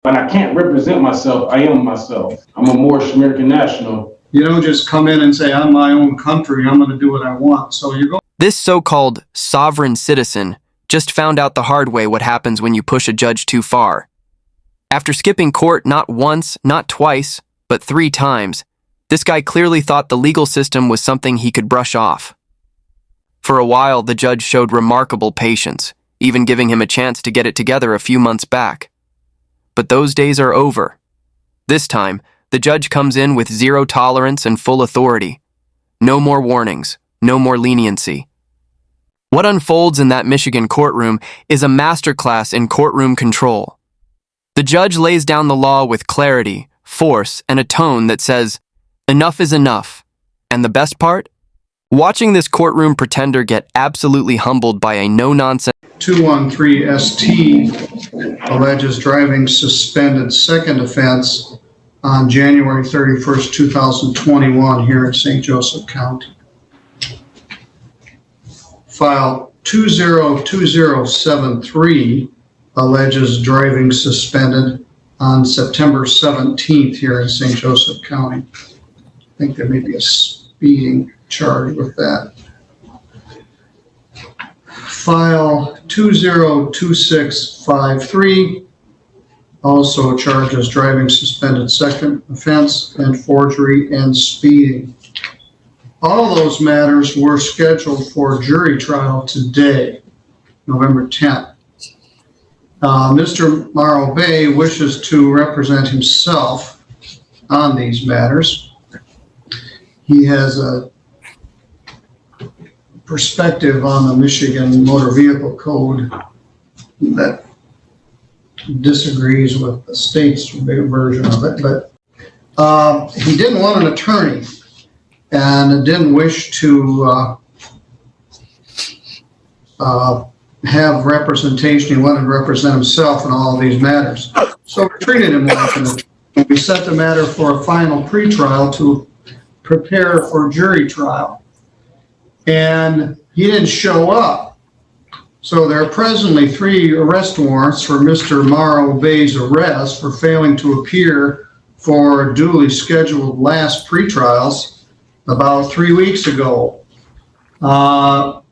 But I can't represent myself. I am myself. I'm a Moorish American national. You don't just come in and say, I'm my own country, I'm going to do what I want. So you're going. This so-called sovereign citizen just found out the hard way what happens when you push a judge too far. After skipping court not once, not twice, but 3 times, this guy clearly thought the legal system was something he could brush off. For a while, the judge showed remarkable patience, even giving him a chance to get it together a few months back. But those days are over. This time, the judge comes in with zero tolerance and full authority. No more warnings, no more leniency. What unfolds in that Michigan courtroom is a masterclass in courtroom control. The judge lays down the law with clarity, force, and a tone that says, enough is enough. And the best part? Watching this courtroom pretender get absolutely humbled by a no-nonsense 213ST alleges driving suspended second offense on January 31st, 2021 here in St. Joseph County. File 202073 alleges driving suspended on September 17th here in St. Joseph County. I think there may be a speeding charge with that. File 202653 also charges driving suspended second offense and forgery and speeding. All of those matters were scheduled for jury trial today, November 10th. Mr. Morrow Bay wishes to represent himself on these matters. He has a perspective on the Michigan Motor Vehicle Code that disagrees with the state's version of it, but he didn't want an attorney and didn't wish to have representation. He wanted to represent himself in all of these matters. So we treated him like an attorney. We set the matter for a final pretrial to prepare for jury trial. And he didn't show up. So there are presently 3 arrest warrants for Mr. Morrow Bay's arrest for failing to appear for duly scheduled last pretrials about 3 weeks ago.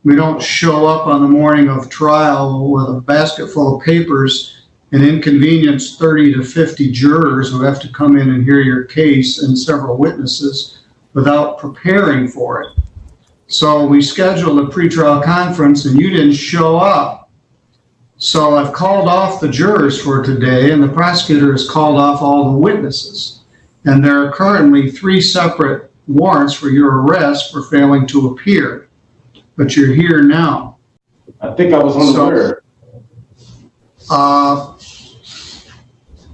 We don't show up on the morning of trial with a basket full of papers and inconvenience 30 to 50 jurors who have to come in and hear your case and several witnesses without preparing for it. So we scheduled a pretrial conference and you didn't show up. So I've called off the jurors for today and the prosecutor has called off all the witnesses. And there are currently 3 separate warrants for your arrest for failing to appear. But you're here now. I think I was unaware.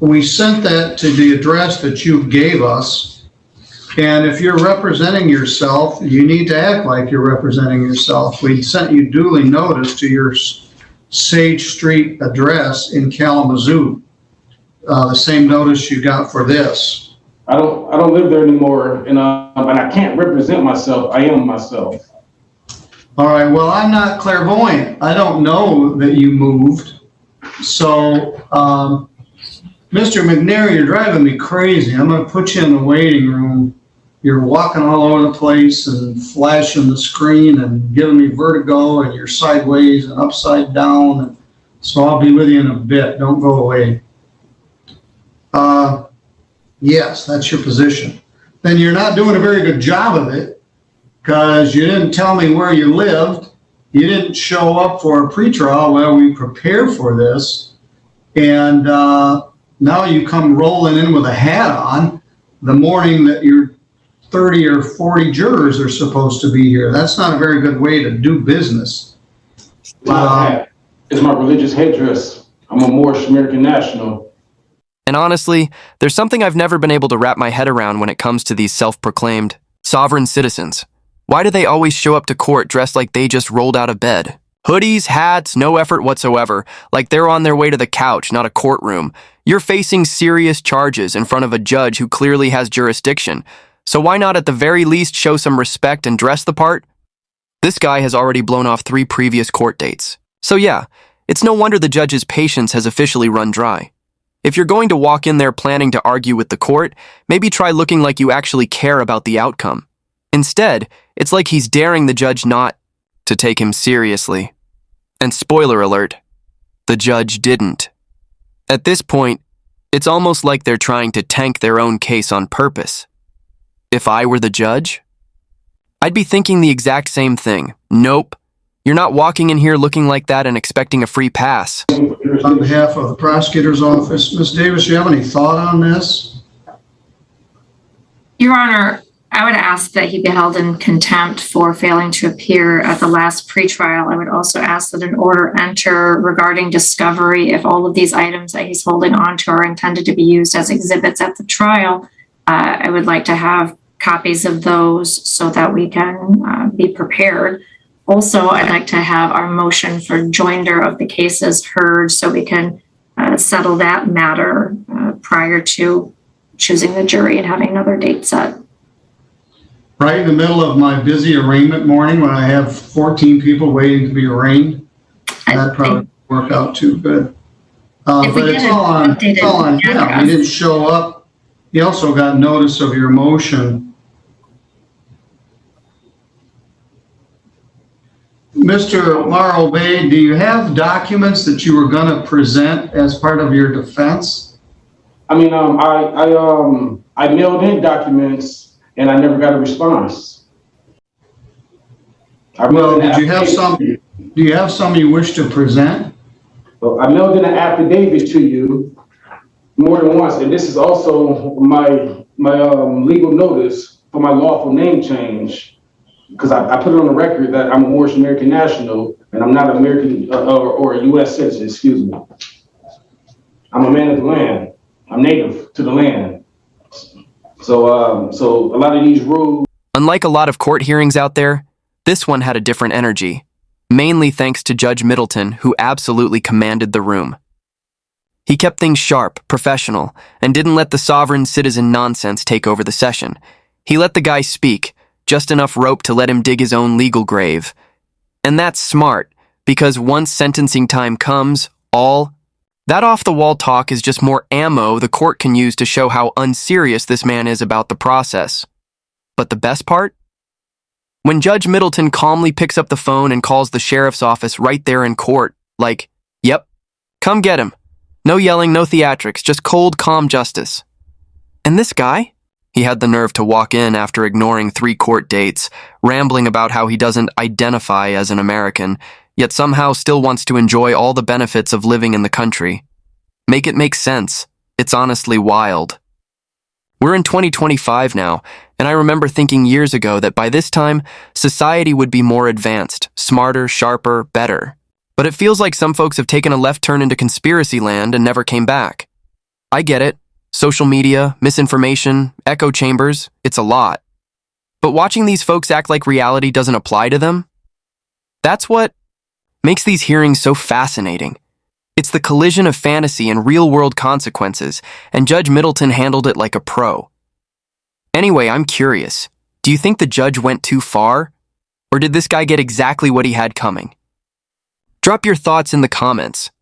We sent that to the address that you gave us. And if you're representing yourself, you need to act like you're representing yourself. We sent you duly notice to your Sage Street address in Kalamazoo. The same notice you got for this. I don't live there anymore, and I can't represent myself. I am myself. All right, well, I'm not clairvoyant. I don't know that you moved. So, Mr. McNair, you're driving me crazy. I'm going to put you in the waiting room. You're walking all over the place and flashing the screen and giving me vertigo, and you're sideways and upside down. And so I'll be with you in a bit. Don't go away. Yes, that's your position. Then you're not doing a very good job of it because you didn't tell me where you lived. You didn't show up for a pretrial while we prepare for this. And now you come rolling in with a hat on the morning that your 30 or 40 jurors are supposed to be here. That's not a very good way to do business. It's my religious headdress. I'm a Moorish American national. And honestly, there's something I've never been able to wrap my head around when it comes to these self-proclaimed sovereign citizens. Why do they always show up to court dressed like they just rolled out of bed? Hoodies, hats, no effort whatsoever, like they're on their way to the couch, not a courtroom. You're facing serious charges in front of a judge who clearly has jurisdiction. So why not at the very least show some respect and dress the part? This guy has already blown off 3 previous court dates. So yeah, it's no wonder the judge's patience has officially run dry. If you're going to walk in there planning to argue with the court, maybe try looking like you actually care about the outcome. Instead, it's like he's daring the judge not to take him seriously. And spoiler alert, the judge didn't. At this point, it's almost like they're trying to tank their own case on purpose. If I were the judge, I'd be thinking the exact same thing. Nope, you're not walking in here looking like that and expecting a free pass. On behalf of the prosecutor's office, Ms. Davis, do you have any thought on this? Your Honor, I would ask that he be held in contempt for failing to appear at the last pretrial. I would also ask that an order enter regarding discovery if all of these items that he's holding on to are intended to be used as exhibits at the trial. I would like to have copies of those so that we can be prepared. Also, I'd like to have our motion for joinder of the cases heard so we can settle that matter prior to choosing the jury and having another date set. Right in the middle of my busy arraignment morning when I have 14 people waiting to be arraigned, that probably won't work out too good. But it's all on him. He didn't show up. He also got notice of your motion. Mr. Morrow Bay, do you have documents that you were going to present as part of your defense? I mean, I mailed in documents and I never got a response. Well, do you have some you wish to present? Well, I mailed in an affidavit to you more than once, and this is also my legal notice for my lawful name change. Because I put it on the record that I'm a Moorish American national and I'm not American or a U.S. citizen, excuse me. I'm a man of the land. I'm native to the land. So a lot of these rules. Unlike a lot of court hearings out there, this one had a different energy, mainly thanks to Judge Middleton, who absolutely commanded the room. He kept things sharp, professional, and didn't let the sovereign citizen nonsense take over the session. He let the guy speak, just enough rope to let him dig his own legal grave. And that's smart, because once sentencing time comes, that off-the-wall talk is just more ammo the court can use to show how unserious this man is about the process. But the best part? When Judge Middleton calmly picks up the phone and calls the sheriff's office right there in court, like, yep, come get him. No yelling, no theatrics, just cold, calm justice. And this guy? He had the nerve to walk in after ignoring 3 court dates, rambling about how he doesn't identify as an American, yet somehow still wants to enjoy all the benefits of living in the country. Make it make sense. It's honestly wild. We're in 2025 now, and I remember thinking years ago that by this time, society would be more advanced, smarter, sharper, better. But it feels like some folks have taken a left turn into conspiracy land and never came back. I get it. Social media, misinformation, echo chambers, it's a lot. But watching these folks act like reality doesn't apply to them, that's what makes these hearings so fascinating. It's the collision of fantasy and real-world consequences, and Judge Middleton handled it like a pro. Anyway, I'm curious. Do you think the judge went too far? Or did this guy get exactly what he had coming? Drop your thoughts in the comments.